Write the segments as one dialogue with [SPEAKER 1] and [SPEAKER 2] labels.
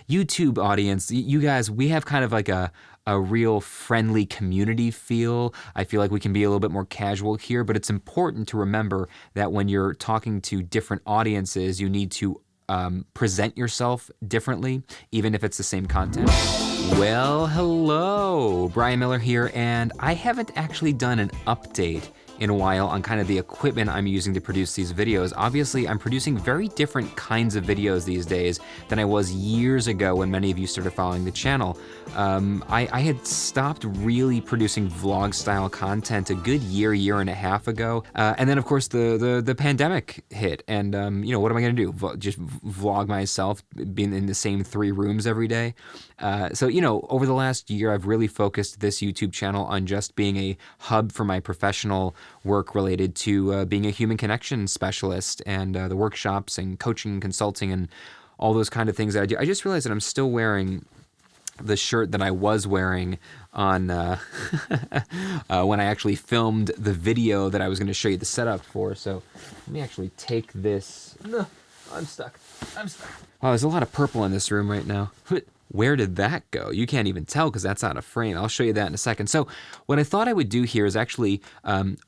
[SPEAKER 1] YouTube audience, you guys, we have kind of like a real friendly community feel. I feel like we can be a little bit more casual here, but it's important to remember that when you're talking to different audiences, you need to present yourself differently, even if it's the same content. Well, hello, Brian Miller here, and I haven't actually done an update in a while on kind of the equipment I'm using to produce these videos. Obviously, I'm producing very different kinds of videos these days than I was years ago when many of you started following the channel. I had stopped really producing vlog style content a good year and a half ago. And then of course the pandemic hit, and you know, what am I gonna do? Just vlog myself being in the same 3 rooms every day? So, you know, over the last year, I've really focused this YouTube channel on just being a hub for my professional work related to being a human connection specialist, and the workshops and coaching and consulting and all those kind of things that I do. I just realized that I'm still wearing the shirt that I was wearing on when I actually filmed the video that I was going to show you the setup for. So let me actually take this. No, I'm stuck. Wow, there's a lot of purple in this room right now. Where did that go? You can't even tell because that's out of frame. I'll show you that in a second. So what I thought I would do here is actually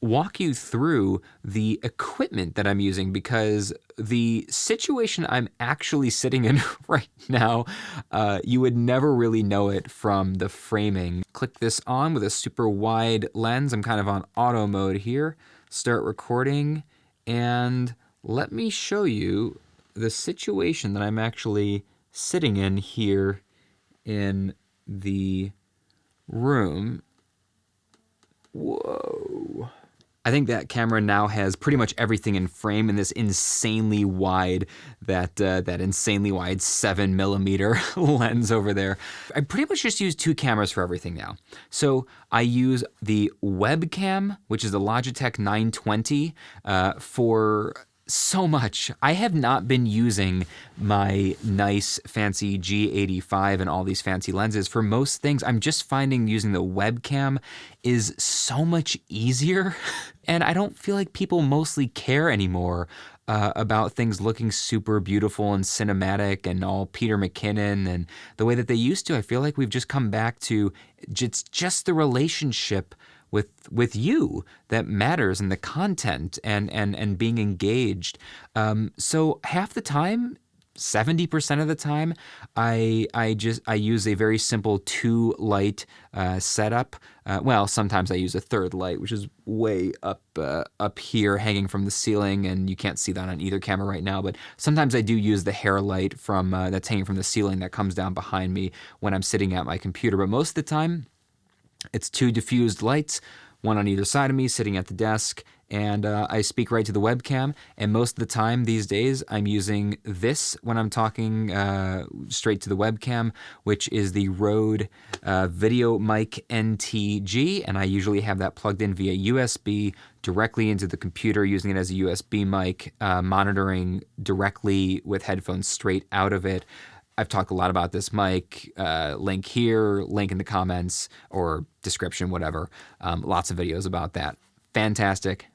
[SPEAKER 1] walk you through the equipment that I'm using, because the situation I'm actually sitting in right now, you would never really know it from the framing. Click this on with a super wide lens. I'm kind of on auto mode here. Start recording, and let me show you the situation that I'm actually sitting in here in the room. Whoa. I think that camera now has pretty much everything in frame in this insanely wide, that insanely wide 7mm lens over there. I pretty much just use 2 cameras for everything now. So I use the Webcam, which is the Logitech 920, for so much. I have not been using my nice fancy G85 and all these fancy lenses for most things. I'm just finding using the Webcam is so much easier, and I don't feel like people mostly care anymore about things looking super beautiful and cinematic and all Peter McKinnon and the way that they used to. I feel like we've just come back to just the relationship with you that matters, and the content and being engaged. So half the time, 70% of the time, I use a very simple 2 light setup. Well, sometimes I use a 3rd light, which is way up here hanging from the ceiling, and you can't see that on either camera right now, but sometimes I do use the hair light from that's hanging from the ceiling that comes down behind me when I'm sitting at my computer. But most of the time, it's 2 diffused lights, 1 on either side of me, sitting at the desk, and I speak right to the webcam. And most of the time these days, I'm using this when I'm talking straight to the webcam, which is the Rode VideoMic NTG, and I usually have that plugged in via USB directly into the computer, using it as a USB mic, monitoring directly with headphones straight out of it. I've talked a lot about this mic, link here, link in the comments or description, whatever. Lots of videos about that. Fantastic.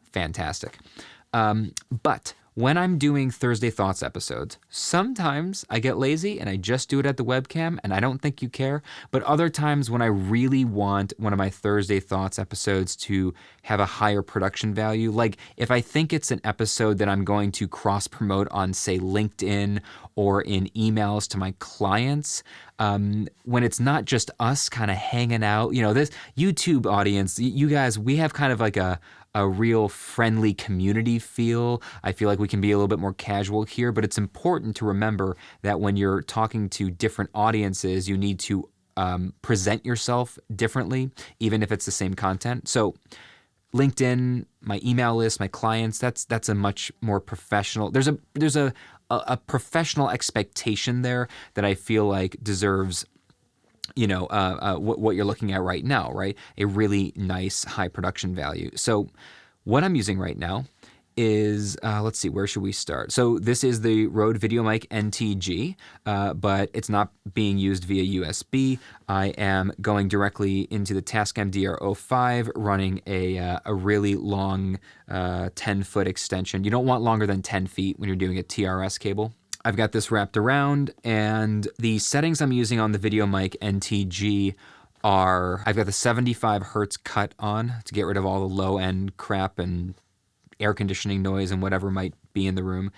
[SPEAKER 1] But when I'm doing Thursday Thoughts episodes, sometimes I get lazy and I just do it at the webcam, and I don't think you care. But other times when I really want one of my Thursday Thoughts episodes to have a higher production value, like if I think it's an episode that I'm going to cross-promote on, say, LinkedIn or in emails to my clients, when it's not just us kind of hanging out, you know, this YouTube audience, you guys, we have kind of like a real friendly community feel. I feel like we can be a little bit more casual here, but it's important to remember that when you're talking to different audiences, you need to present yourself differently, even if it's the same content. So LinkedIn, my email list, my clients, that's a much more professional. There's a professional expectation there that I feel like deserves, you know, what you're looking at right now, right? A really nice high production value. So what I'm using right now is, let's see, where should we start? So this is the Rode VideoMic NTG, but it's not being used via USB. I am going directly into the Tascam DR05, running a really long 10-foot extension. You don't want longer than 10 feet when you're doing a TRS cable. I've got this wrapped around, and the settings I'm using on the VideoMic NTG are, I've got the 75 hertz cut on to get rid of all the low end crap and air conditioning noise and whatever might be in the room.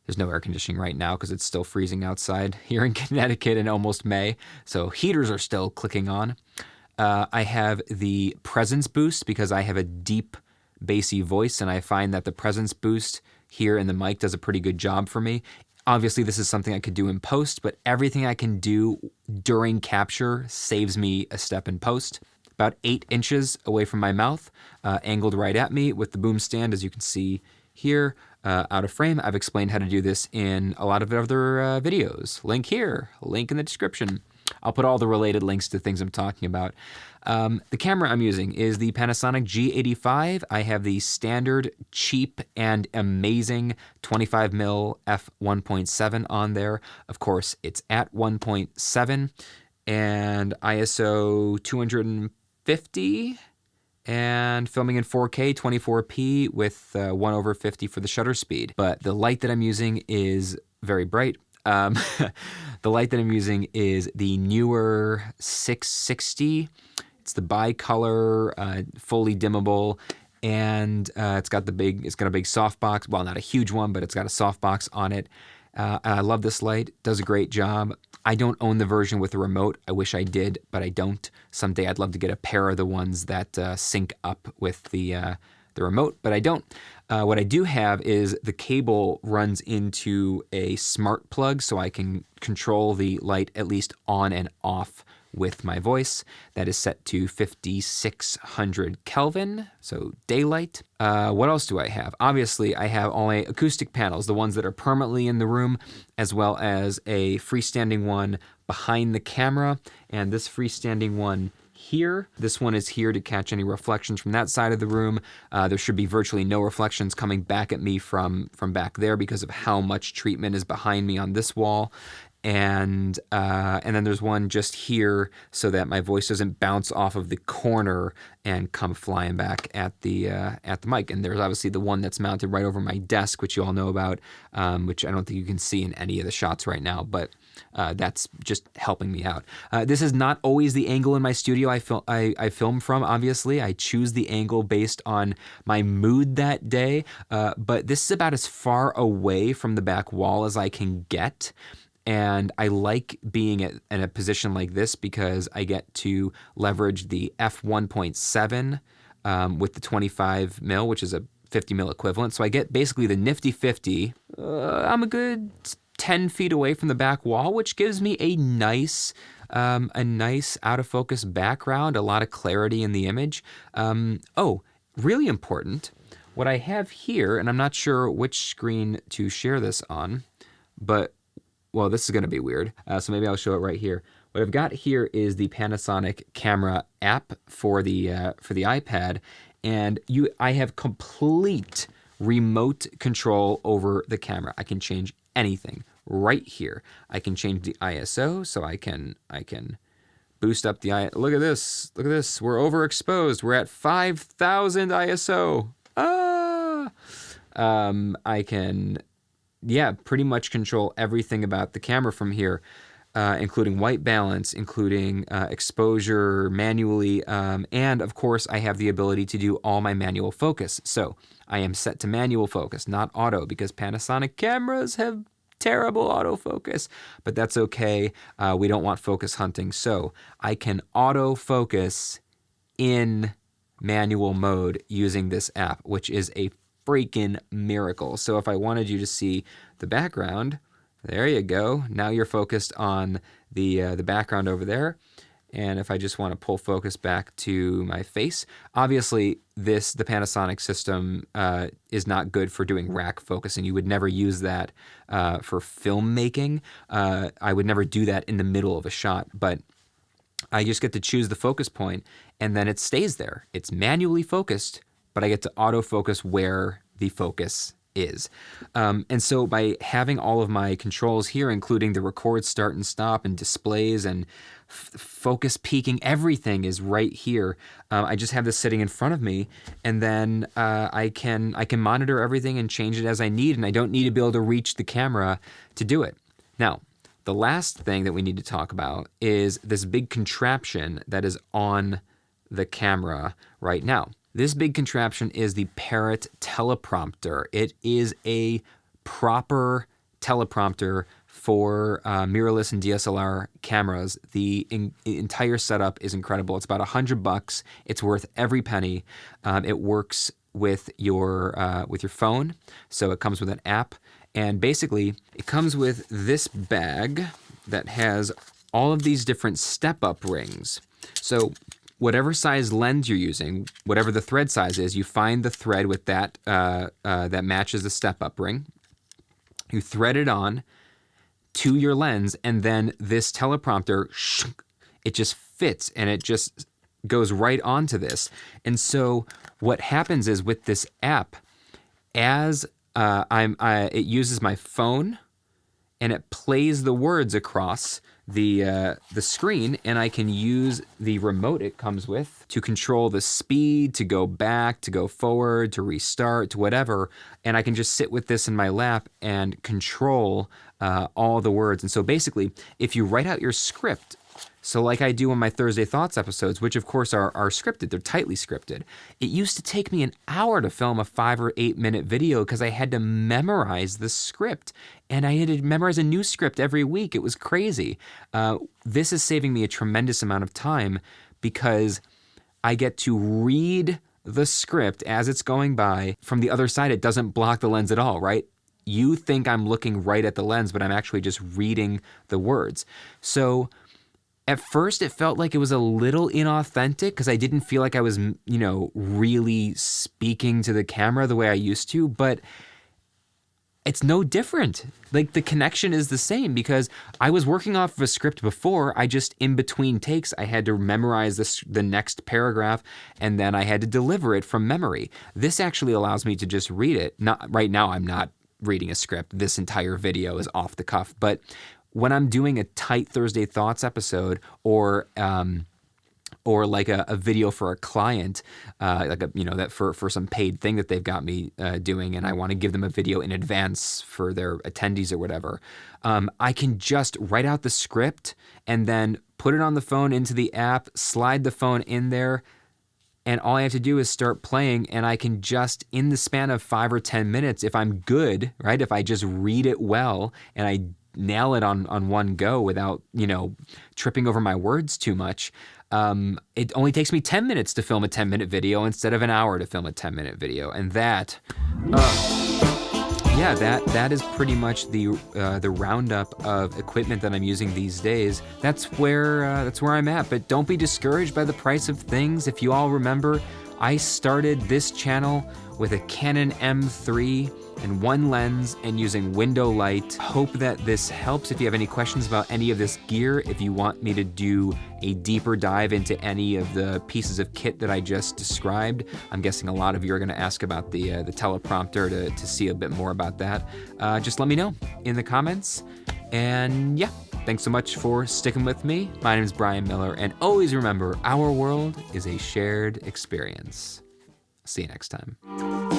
[SPEAKER 1] There's no air conditioning right now because it's still freezing outside here in Connecticut in almost May, so heaters are still clicking on. I have the presence boost because I have a deep bassy voice, and I find that the presence boost here in the mic does a pretty good job for me. Obviously, this is something I could do in post, but everything I can do during capture saves me a step in post. About 8 inches away from my mouth, angled right at me with the boom stand, as you can see here, out of frame. I've explained how to do this in a lot of other videos. Link here, link in the description. I'll put all the related links to things I'm talking about. The camera I'm using is the Panasonic G85. I have the standard, cheap, and amazing 25mm f1.7 on there. Of course, it's at 1.7 and ISO 250 and filming in 4K 24p with 1/50 for the shutter speed. But the light that I'm using is very bright. The light that I'm using is the Neewer 660. It's the bicolor, fully dimmable, and it's got a big softbox. Well, not a huge one, but it's got a softbox on it. And I love this light. It does a great job. I don't own the version with the remote. I wish I did, but I don't. Someday I'd love to get a pair of the ones that sync up with the remote, but I don't. What I do have is the cable runs into a smart plug, so I can control the light at least on and off with my voice. That is set to 5600 Kelvin, so daylight. What else do I have? Obviously, I have all my acoustic panels, the ones that are permanently in the room, as well as a freestanding one behind the camera, and this freestanding one here. This one is here to catch any reflections from that side of the room. There should be virtually no reflections coming back at me from back there because of how much treatment is behind me on this wall. And then there's one just here so that my voice doesn't bounce off of the corner and come flying back at the mic. And there's obviously the one that's mounted right over my desk, which you all know about, which I don't think you can see in any of the shots right now, but that's just helping me out. This is not always the angle in my studio I film from, obviously. I choose the angle based on my mood that day, but this is about as far away from the back wall as I can get. And I like being in a position like this because I get to leverage the f1.7 with the 25mm, which is a 50mm equivalent. So I get basically the nifty 50. I'm a good 10 feet away from the back wall, which gives me a nice out of focus background, a lot of clarity in the image. Oh, really important. What I have here, and I'm not sure which screen to share this on, but well, this is going to be weird, so maybe I'll show it right here. What I've got here is the Panasonic Camera App for the iPad, and I have complete remote control over the camera. I can change anything right here. I can change the ISO, so I can boost up the ISO. Look at this. Look at this. We're overexposed. We're at 5,000 ISO. I can pretty much control everything about the camera from here, including white balance, including exposure manually, and of course I have the ability to do all my manual focus. So I am set to manual focus, not auto, because Panasonic cameras have terrible autofocus, but that's okay. We don't want focus hunting, so I can autofocus in manual mode using this app, which is a freaking miracle. So if I wanted you to see the background, there you go. Now you're focused on the background over there. And if I just want to pull focus back to my face, obviously the Panasonic system is not good for doing rack focusing. You would never use that for filmmaking. I would never do that in the middle of a shot, but I just get to choose the focus point and then it stays there. It's manually focused, but I get to autofocus where the focus is. And so by having all of my controls here, including the record, start, and stop, and displays, and focus peaking, everything is right here. I just have this sitting in front of me, and then I can monitor everything and change it as I need, and I don't need to be able to reach the camera to do it. Now, the last thing that we need to talk about is this big contraption that is on the camera right now. This big contraption is the Parrot Teleprompter. It is a proper teleprompter for mirrorless and DSLR cameras. The entire setup is incredible. It's about $100. It's worth every penny. It works with your phone, so it comes with an app, and basically it comes with this bag that has all of these different step-up rings. So whatever size lens you're using, whatever the thread size is, you find the thread with that that matches the step-up ring. You thread it on to your lens, and then this teleprompter, it just fits, and it just goes right onto this. And so what happens is with this app, as it uses my phone, and it plays the words across the screen, and I can use the remote it comes with to control the speed, to go back, to go forward, to restart, to whatever, and I can just sit with this in my lap and control all the words. And so basically, if you write out your script, so like I do on my Thursday Thoughts episodes, which of course are scripted, they're tightly scripted. It used to take me an hour to film a 5 or 8 minute video because I had to memorize the script, and I had to memorize a new script every week. It was crazy. This is saving me a tremendous amount of time because I get to read the script as it's going by. From the other side, it doesn't block the lens at all, right? You think I'm looking right at the lens, but I'm actually just reading the words. So at first, it felt like it was a little inauthentic because I didn't feel like I was, really speaking to the camera the way I used to, but it's no different. Like, the connection is the same because I was working off of a script before. I just, in between takes, I had to memorize the next paragraph, and then I had to deliver it from memory. This actually allows me to just read it. Right now, I'm not reading a script. This entire video is off the cuff, but when I'm doing a tight Thursday Thoughts episode, or like a video for a client, that for some paid thing that they've got me doing, and I want to give them a video in advance for their attendees or whatever, I can just write out the script and then put it on the phone into the app, slide the phone in there, and all I have to do is start playing, and I can just, in the span of 5 or 10 minutes, if I'm good, right, if I just read it well and I nail it on one go without, tripping over my words too much, it only takes me 10 minutes to film a 10-minute video instead of an hour to film a 10-minute video. And that is pretty much the roundup of equipment that I'm using these days. That's where I'm at. But don't be discouraged by the price of things. If you all remember, I started this channel with a Canon M3 and one lens and using window light. Hope that this helps. If you have any questions about any of this gear, if you want me to do a deeper dive into any of the pieces of kit that I just described, I'm guessing a lot of you are gonna ask about the teleprompter to see a bit more about that. Just let me know in the comments. And yeah, thanks so much for sticking with me. My name is Brian Miller, and always remember, our world is a shared experience. See you next time.